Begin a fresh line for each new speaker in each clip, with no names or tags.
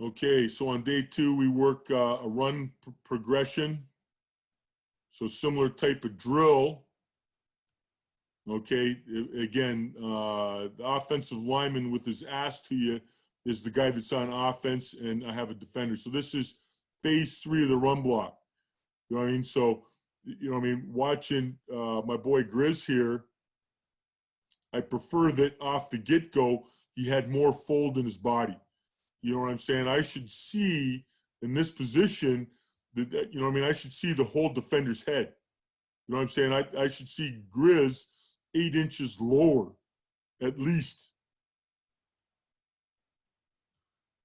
Okay, so on day 2, we work a run progression. So similar type of drill. Okay, again, the offensive lineman with his ass to you is the guy that's on offense, and I have a defender. So this is phase 3 of the run block. You know what I mean? So, you know what I mean? Watching my boy Grizz here, I prefer that off the get-go, he had more fold in his body. You know what I'm saying? I should see in this position that you know what I mean? I should see the whole defender's head. You know what I'm saying? I should see Grizz 8 inches lower, at least.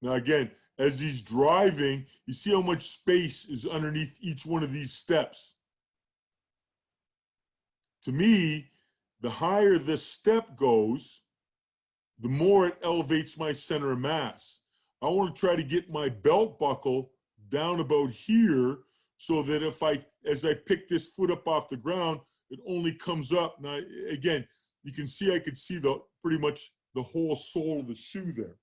Now again, as he's driving, you see how much space is underneath each one of these steps. To me, the higher this step goes, the more it elevates my center of mass. I want to try to get my belt buckle down about here so that as I pick this foot up off the ground, it only comes up. Now, again, you can see I could see pretty much the whole sole of the shoe there.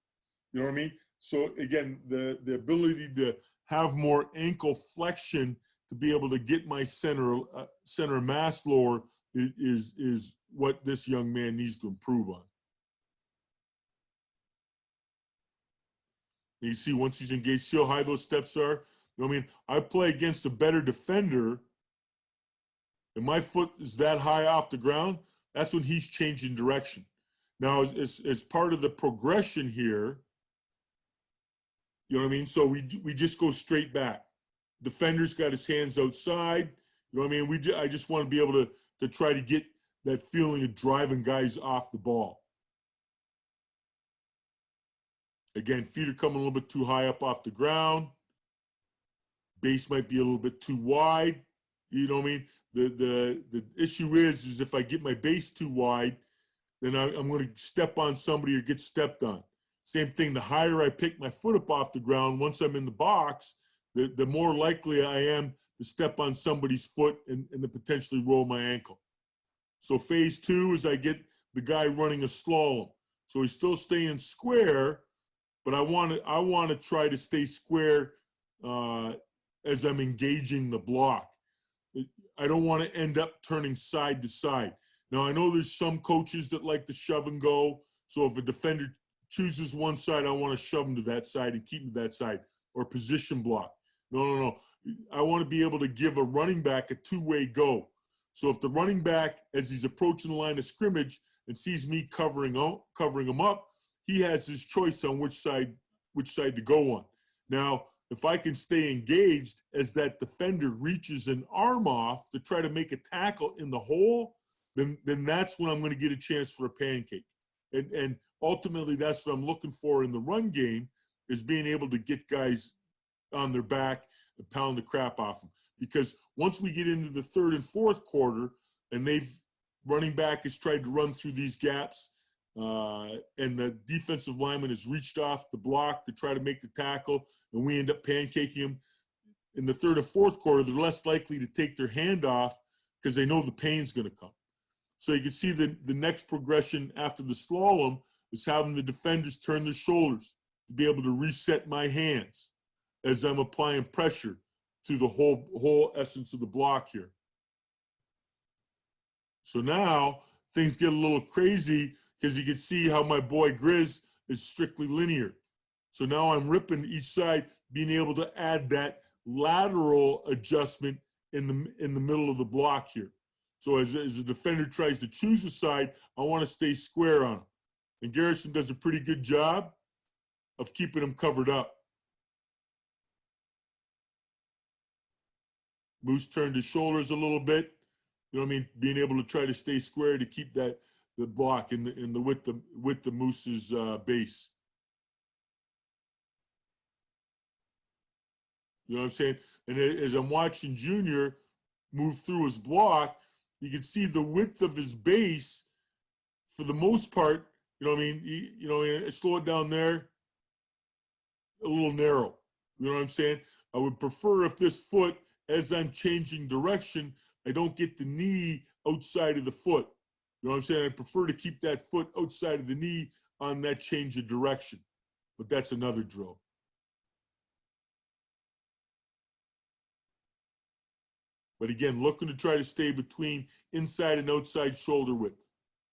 You know what I mean? So again, the ability to have more ankle flexion to be able to get my center of mass lower is what this young man needs to improve on. And you see, once he's engaged, see how high those steps are? You know what I mean? I play against a better defender, and my foot is that high off the ground, that's when he's changing direction. Now, as part of the progression here, you know what I mean? So we just go straight back. Defender's got his hands outside. You know what I mean? I just want to be able to try to get that feeling of driving guys off the ball. Again, feet are coming a little bit too high up off the ground. Base might be a little bit too wide. You know what I mean? The issue is if I get my base too wide, then I'm going to step on somebody or get stepped on. Same thing, the higher I pick my foot up off the ground, once I'm in the box, the more likely I am to step on somebody's foot and to potentially roll my ankle. So phase 2 is I get the guy running a slalom. So he's still staying square, but I want to try to stay square as I'm engaging the block. I don't want to end up turning side to side. Now, I know there's some coaches that like to shove and go. So if a defender chooses one side, I want to shove him to that side and keep him to that side, or position block. No. I want to be able to give a running back a two-way go. So if the running back, as he's approaching the line of scrimmage and sees me covering him up, he has his choice on which side to go on. Now, if I can stay engaged as that defender reaches an arm off to try to make a tackle in the hole, then that's when I'm going to get a chance for a pancake. And ultimately, that's what I'm looking for in the run game, is being able to get guys on their back and pound the crap off them. Because once we get into the third and fourth quarter, and running back has tried to run through these gaps, and the defensive lineman has reached off the block to try to make the tackle, and we end up pancaking him. In the third and fourth quarter, they're less likely to take their hand off because they know the pain's going to come. So you can see the next progression after the slalom is having the defenders turn their shoulders to be able to reset my hands as I'm applying pressure to the whole essence of the block here. So now things get a little crazy because you can see how my boy Grizz is strictly linear. So now I'm ripping each side, being able to add that lateral adjustment in the middle of the block here. So as a defender tries to choose a side, I want to stay square on him. And Garrison does a pretty good job of keeping him covered up. Moose turned his shoulders a little bit. You know what I mean? Being able to try to stay square to keep the block in the with the Moose's base. You know what I'm saying? And as I'm watching Junior move through his block, you can see the width of his base, for the most part, you know what I mean? Slow it down there, a little narrow. You know what I'm saying? I would prefer if this foot, as I'm changing direction, I don't get the knee outside of the foot. You know what I'm saying? I prefer to keep that foot outside of the knee on that change of direction. But that's another drill. But again, looking to try to stay between inside and outside shoulder width.